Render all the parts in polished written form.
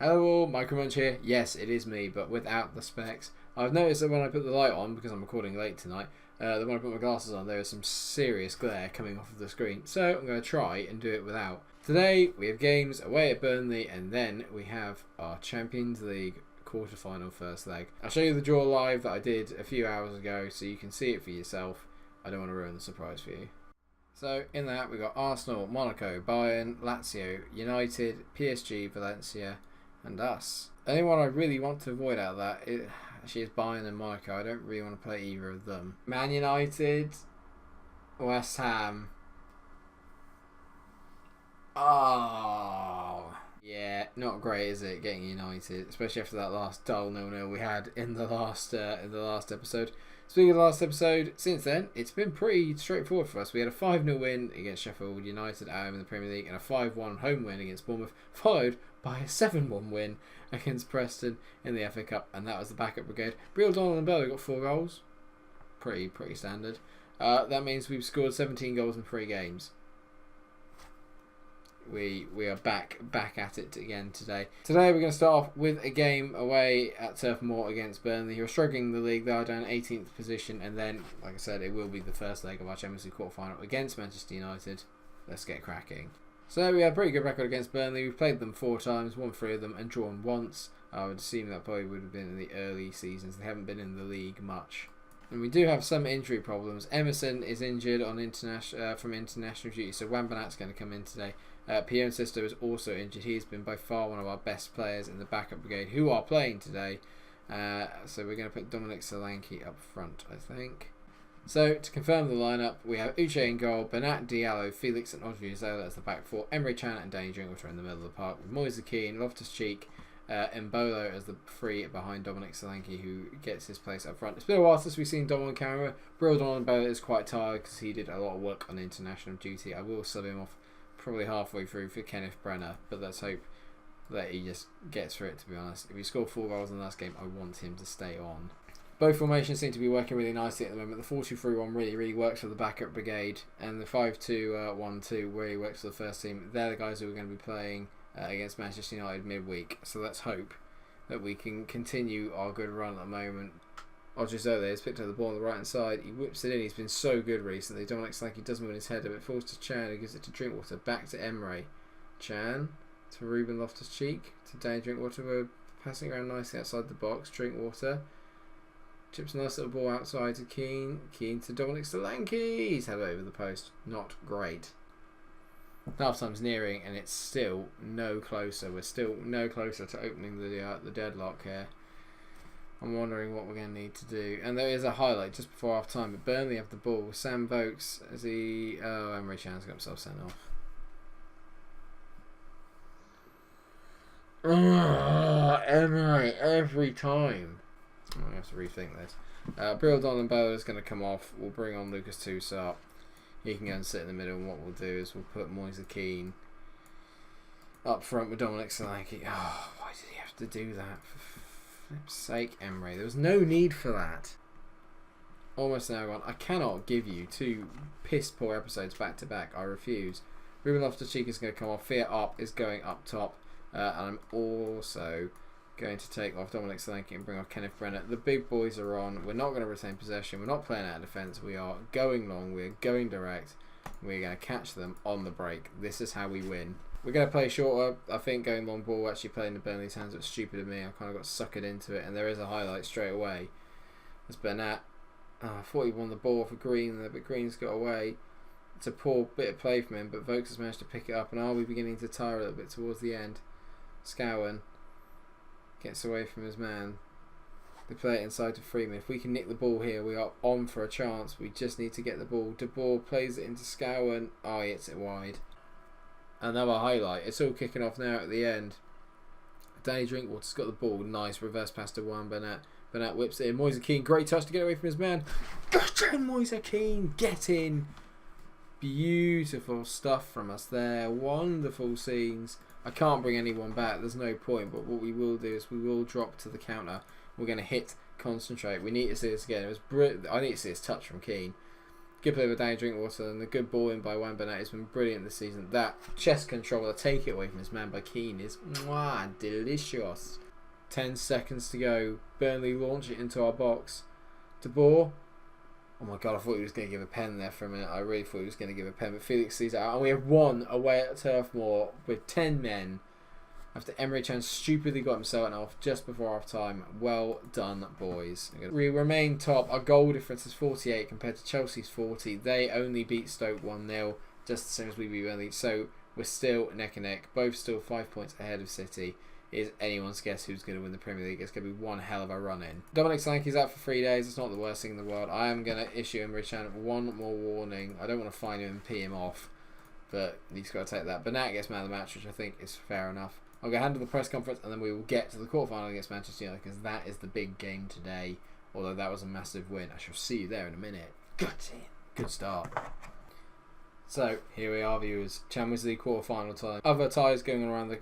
Hello all, Munch here. Yes, it is me, but without the specs. I've noticed that when I put the light on, because I'm recording late tonight, that when I put my glasses on, there is some serious glare coming off of the screen. So I'm going to try and do it without. Today we have games away at Burnley, and then we have our Champions League quarter-final first leg. I'll show you the draw live that I did a few hours ago, so you can see it for yourself. I don't want to ruin the surprise for you. So in that we've got Arsenal, Monaco, Bayern, Lazio, United, PSG, Valencia, and us. The only one I really want to avoid out of that actually is Bayern and Monaco. I don't really want to play either of them. Man United, West Ham. Oh, yeah, not great, is it, getting United, especially after that last dull 0-0 we had in the last episode. Speaking of the last episode, since then it's been pretty straightforward for us. We had a 5-0 win against Sheffield United at home in the Premier League and a 5-1 home win against Bournemouth, followed by a 7-1 win against Preston in the FA Cup, and that was the backup brigade. Brill, Donald and Bell got 4 goals. Pretty standard. That means we've scored 17 goals in 3 games. We are back at it again today. Today we're going to start off with a game away at Turf Moor against Burnley, who are struggling in the league. They are down 18th position, and then, like I said, it will be the first leg of our Champions League quarter-final against Manchester United. Let's get cracking. So we had a pretty good record against Burnley. We've played them 4 times, won 3 of them, and drawn once. I would assume that probably would have been in the early seasons. They haven't been in the league much. And we do have some injury problems. Emerson is injured on from international duty, so Wambanat's going to come in today. Pierre Sisto is also injured. He's been by far one of our best players in the backup brigade, who are playing today. So we're going to put Dominic Solanke up front, I think. So to confirm the lineup, we have Uche in goal, Bernat, Diallo, Felix and Odriozola as the back 4, Emre Can and Danny Drinkwater in the middle of the park, with Moise Kean, Loftus-Cheek, Mbolo as the 3 behind Dominic Solanke, who gets his place up front. It's been a while since we've seen Dom on camera. Brill, Donald and Mbolo is quite tired because he did a lot of work on international duty. I will sub him off probably halfway through for Kenneth Brenner, but let's hope that he just gets through it, to be honest. If he scored 4 goals in the last game, I want him to stay on. Both formations seem to be working really nicely at the moment. The 4-2-3-1 really works for the backup brigade, and the 5-2-1-2 really works for the first team. They're the guys who are going to be playing against Manchester United midweek, so let's hope that we can continue our good run at the moment. Odriozola has picked up the ball on the right hand side. He whips it in. He's been so good recently. Dominic Solanke doesn't win his header, but it falls to Chan, who gives it to Drinkwater. Back to Emre. Chan to Ruben Loftus-Cheek to Danny Drinkwater. We're passing around nicely outside the box. Drinkwater chips a nice little ball outside to Keane. Keane to Dominic Solanke. He's had it over the post. Not great. Half time's nearing, and it's still no closer. We're still no closer to opening the deadlock here. I'm wondering what we're going to need to do. And there is a highlight just before half time, but Burnley have the ball. Sam Vokes, as he... Oh, Emre Can's got himself sent off. Emre, every time. I'm going to have to rethink this. Brill, Don and Bella is going to come off. We'll bring on Lucas Toussaint. He can go and sit in the middle, and what we'll do is we'll put Moise Kean up front with Dominic Solanke. Oh, why did he have to do that? For flip's sake, Emre. There was no need for that. Almost an hour on. I cannot give you 2 piss poor episodes back to back. I refuse. Ruben Loftus-Cheek is going to come off. Fear Up is going up top. And I'm also going to take off Dominic Solanke and bring off Kenneth Brenner. The big boys are on. We're not going to retain possession. We're not playing out of defence. We are going long. We're going direct. We're going to catch them on the break. This is how we win. We're going to play shorter. I think going long ball actually playing in Burnley's hands was stupid of me. I kind of got suckered into it, and there is a highlight straight away. As Bernat. I thought he won the ball for Green there, but Green's got away. It's a poor bit of play from him, but Vokes has managed to pick it up, and are we beginning to tire a little bit towards the end? Scowen gets away from his man. They play it inside to Freeman. If we can nick the ball here, we are on for a chance. We just need to get the ball. De Boer plays it into Scowen. Oh, he hits it wide. Another highlight. It's all kicking off now at the end. Danny Drinkwater's got the ball. Nice reverse pass to Juan Bernat. Bernat whips it in. Moise Kean, great touch to get away from his man. Get in, Moise Kean. Get in. Beautiful stuff from us there. Wonderful scenes. I can't bring anyone back. There's no point. But what we will do is we will drop to the counter. We're going to hit, concentrate. We need to see this again. It was I need to see this touch from Kean. Good play by Danny Drinkwater, and the good ball in by Juan Bernat has been brilliant this season. That chest control, the take it away from his man by Keane is delicious. 10 seconds to go. Burnley launch it into our box. De Boer. Oh my god, I thought he was going to give a pen there for a minute. I really thought he was going to give a pen, but Felix sees it out. And we have one away at Turf Moor with 10 men. After Emre Can stupidly got himself sent off just before half time. Well done, boys. We remain top. Our goal difference is 48 compared to Chelsea's 40. They only beat Stoke 1-0, just the same as we beat Burnley. So we're still neck and neck. Both still 5 points ahead of City. It is anyone's guess who's going to win the Premier League. It's going to be one hell of a run in. Dominic Solanke's out for 3 days. It's not the worst thing in the world. I am going to issue Emre Can one more warning. I don't want to fine him and pee him off, but he's got to take that. Bernat gets man of the match, which I think is fair enough. I'm going to handle the press conference and then we will get to the quarterfinal against Manchester United because that is the big game today. Although that was a massive win. I shall see you there in a minute. Good start. So here we are, viewers. Champions League quarterfinal time. Other ties going around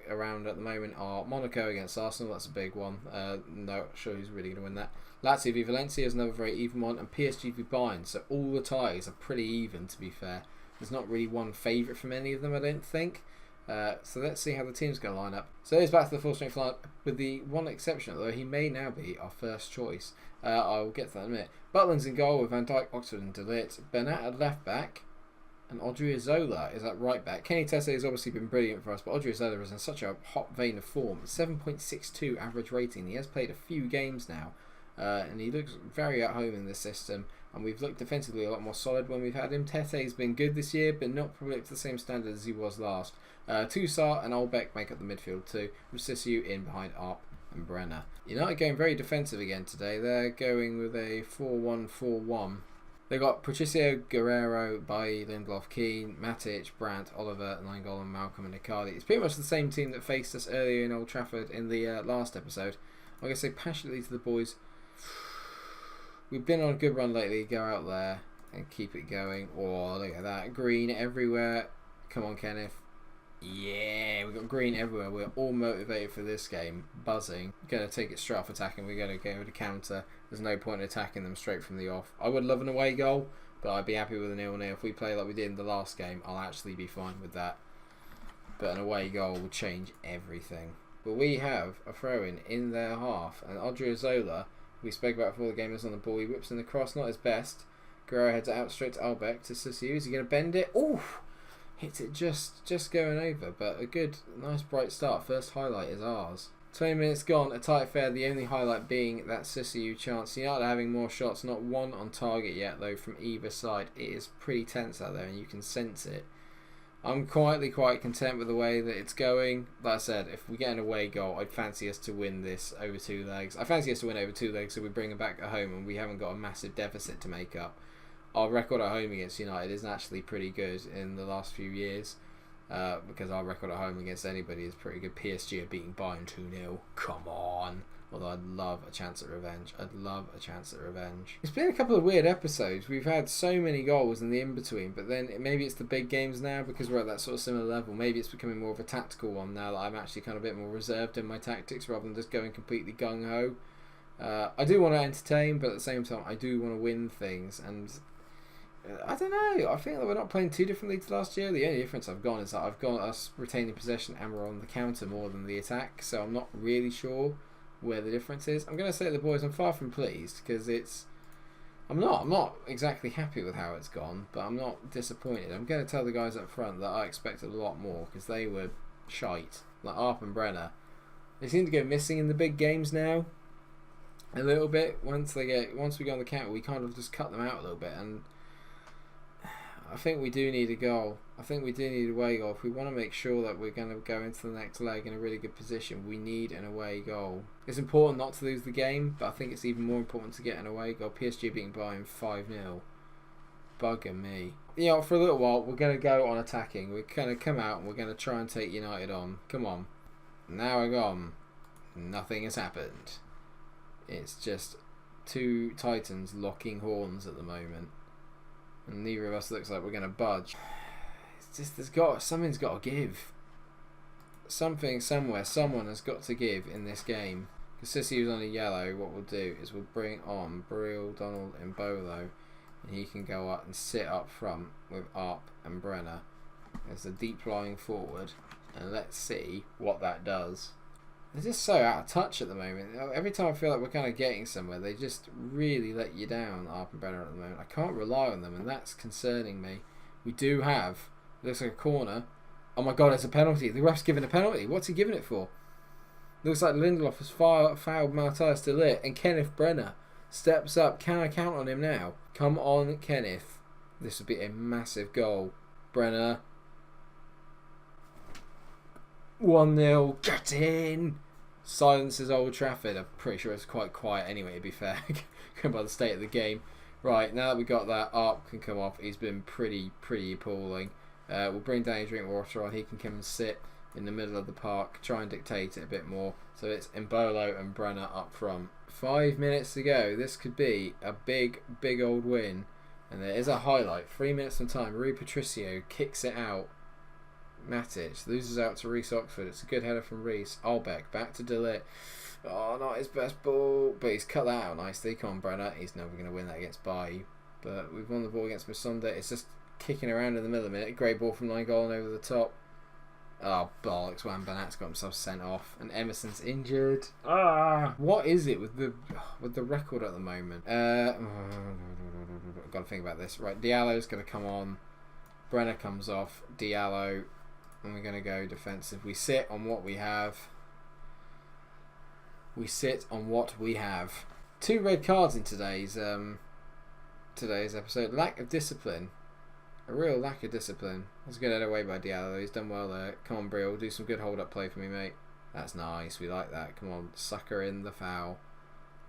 around at the moment are Monaco against Arsenal. That's a big one. Not sure who's really going to win that. Lazio v Valencia is another very even one, and PSG v Bayern. So all the ties are pretty even, to be fair. There's not really one favourite from any of them, I don't think. So let's see how the team's going to line up. So here's back to the full strength lineup with the one exception, although he may now be our first choice. I'll get to that in a minute. Butland's in goal with Van Dijk, Oxford and De Ligt. Bernat at left back. And Odriozola is at right back. Kenny Tese has obviously been brilliant for us, but Odriozola is in such a hot vein of form. 7.62 average rating. He has played a few games now. And he looks very at home in this system. And we've looked defensively a lot more solid when we've had him. Tete's been good this year, but not probably up to the same standard as he was last. Toussaint and Olbeck make up the midfield too, with Sissou in behind Arp and Brenner. United going very defensive again today. They're going with a 4-1-4-1. They've got Patricio Guerrero, Bailly, Lindelof, Keane, Matic, Brandt, Oliver, Nainggolan, Malcolm and Icardi. It's pretty much the same team that faced us earlier in Old Trafford in the last episode. I'm going to say passionately to the boys, we've been on a good run lately. Go out there and keep it going. Oh, look at that. Green everywhere. Come on, Kenneth. Yeah, we've got green everywhere. We're all motivated for this game. Buzzing. Going to take it straight off attacking. We're going to go with a counter. There's no point in attacking them straight from the off. I would love an away goal, but I'd be happy with a 0-0. If we play like we did in the last game, I'll actually be fine with that. But an away goal would change everything. But we have a throw-in in their half. And Odriozola, we spoke about before the game, is on the ball. He whips in the cross, not his best. Guerrero heads it out straight to Albeck to Sissou. Is he going to bend it? Oof! Hits it just going over, but a good, nice bright start. First highlight is ours. 20 minutes gone, a tight affair, the only highlight being that Sissou chance. United having more shots, not one on target yet though from either side. It is pretty tense out there and you can sense it. I'm quietly quite content with the way that it's going. Like I said, if we get an away goal, I'd fancy us to win this over 2 legs. I fancy us to win over 2 legs so we bring it back at home and we haven't got a massive deficit to make up. Our record at home against United is actually pretty good in the last few years because our record at home against anybody is pretty good. PSG are beating Bayern 2-0. Come on. Although I'd love a chance at revenge. It's been a couple of weird episodes. We've had so many goals in the in-between, but then maybe it's the big games now because we're at that sort of similar level. Maybe it's becoming more of a tactical one now that I'm actually kind of a bit more reserved in my tactics rather than just going completely gung-ho. I do want to entertain, but at the same time I do want to win things, and I don't know, I think that we're not playing too differently to last year. The only difference I've got is that I've got us retaining possession and we're on the counter more than the attack, so I'm not really sure where the difference is. I'm going to say to the boys, I'm far from pleased because I'm not exactly happy with how it's gone, but I'm not disappointed. I'm going to tell the guys up front that I expected a lot more because they were shite. Like Arp and Brenner, they seem to go missing in the big games now a little bit. Once we go on the counter, we kind of just cut them out a little bit, and I think we do need a goal. I think we do need a away goal. If we want to make sure that we're going to go into the next leg in a really good position, we need an away goal. It's important not to lose the game, but I think it's even more important to get an away goal. PSG beating Bayern 5-0. Bugger me. You know, for a little while, we're going to go on attacking. We're going to come out and we're going to try and take United on. Come on. Now we're gone. Nothing has happened. It's just 2 Titans locking horns at the moment. And neither of us looks like we're going to budge. It's just, something's got to give. Something, somewhere, someone has got to give in this game. Because Sissy's on a yellow, what we'll do is we'll bring on Breel, Donald and Bolo. And he can go up and sit up front with Arp and Brenner as the deep lying forward. And let's see what that does. They're just so out of touch at the moment. Every time I feel like we're kind of getting somewhere, they just really let you down, Arp and Brenner, at the moment. I can't rely on them, and that's concerning me. We do have, looks like a corner. Oh my god, it's a penalty. The ref's giving a penalty. What's he giving it for? Looks like Lindelof has fouled Matthias de Ligt, and Kenneth Brenner steps up. Can I count on him now? Come on, Kenneth. This would be a massive goal. Brenner. 1-0. Get in! Silences Old Trafford. I'm pretty sure it's quite quiet anyway, to be fair, going by the state of the game. Right, now that we got that, Arp can come off. He's been pretty appalling. We'll bring Danny Drinkwater on. He can come and sit in the middle of the park, try and dictate it a bit more. So it's Mbolo and Brenner up front. 5 minutes to go. This could be a big old win. And there is a highlight. 3 minutes from time. Rui Patricio kicks it out. Matic loses out to Reece Oxford. It's a good header from Reece. Albeck back to de Ligt. Oh, not his best ball, but he's cut that out nicely. Come on, Brenner. He's never going to win that against Bailly. But we've won the ball against Musonda. It's just kicking around in the middle of the minute. Great ball from Nainggolan over the top. Oh, bollocks. Wan Banat's got himself sent off. And Emerson's injured. What is it with the record at the moment? I've got to think about this. Right, Diallo's going to come on. Brenner comes off. Diallo. And we're going to go defensive. We sit on what we have. We sit on what we have. 2 red cards in today's episode. Lack of discipline. A real lack of discipline. That's a good head away by Diallo. He's done well there. Come on, Brill. Do some good hold-up play for me, mate. That's nice. We like that. Come on. Sucker in the foul.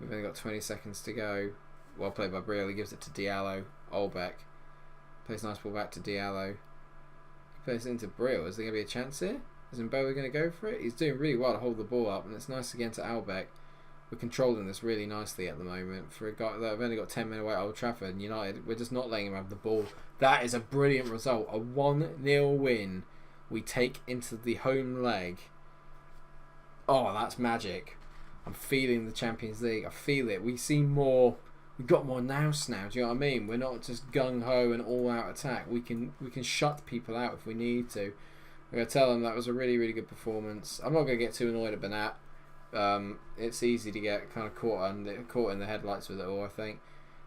We've only got 20 seconds to go. Well played by Brill. He gives it to Diallo. Olbeck. Plays a nice ball back to Diallo. Plays it into Brill. Is there going to be a chance here? Is Mbolo going to go for it? He's doing really well to hold the ball up, and it's nice again to Albeck. We're controlling this really nicely at the moment. For a guy that I've only got 10 men away at Old Trafford and United, we're just not letting him have the ball. That is a brilliant result. A 1-0 win we take into the home leg. Oh, that's magic. I'm feeling the Champions League. I feel it. We see more. We've got more nous now. Do you know what I mean? We're not just gung-ho and all-out attack. We can shut people out if we need to. We're going to tell them that was a really good performance. I'm not going to get too annoyed at Banat. It's easy to get kind of caught in the headlights with it all, I think.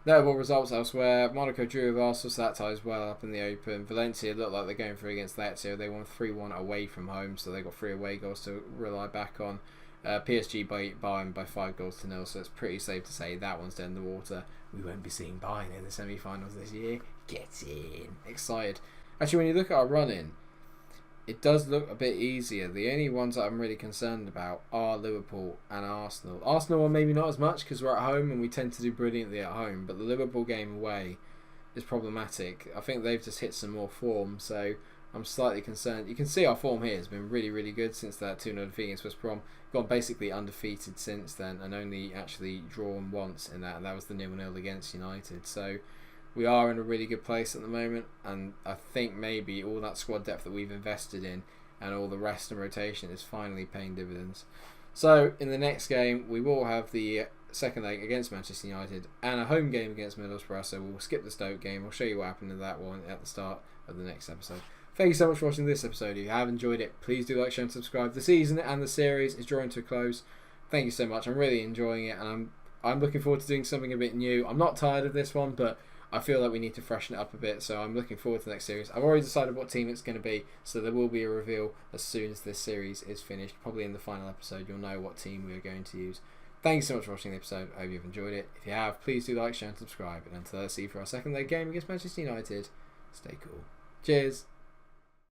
Notable results elsewhere. Monaco drew with Arsenal, so that ties well up in the open. Valencia look like they're going through against Lazio. They won 3-1 away from home, so they got 3 away goals to rely back on. PSG by Bayern by 5-0, so it's pretty safe to say that one's dead in the water. We won't be seeing Bayern in the semi-finals this year. Get in. Excited. Actually, when you look at our run-in, it does look a bit easier. The only ones that I'm really concerned about are Liverpool and Arsenal. Arsenal are maybe not as much because we're at home and we tend to do brilliantly at home, but the Liverpool game away is problematic. I think they've just hit some more form, so I'm slightly concerned. You can see our form here has been really good since that 2-0 defeat against West Brom. Gone basically undefeated since then and only actually drawn once in that, and that was the 0-0 against United. So we are in a really good place at the moment, and I think maybe all that squad depth that we've invested in and all the rest and rotation is finally paying dividends. So in the next game we will have the second leg against Manchester United and a home game against Middlesbrough, so we'll skip the Stoke game. I'll show you what happened in that one at the start of the next episode. Thank you so much for watching this episode. If you have enjoyed it, please do like, share and subscribe. The season and the series is drawing to a close. Thank you so much. I'm really enjoying it, and I'm looking forward to doing something a bit new. I'm not tired of this one, but I feel like we need to freshen it up a bit, so I'm looking forward to the next series. I've already decided what team it's going to be, so there will be a reveal as soon as this series is finished. Probably in the final episode, you'll know what team we are going to use. Thank you so much for watching the episode. I hope you've enjoyed it. If you have, please do like, share and subscribe. And until I see you for our second leg game against Manchester United, stay cool. Cheers.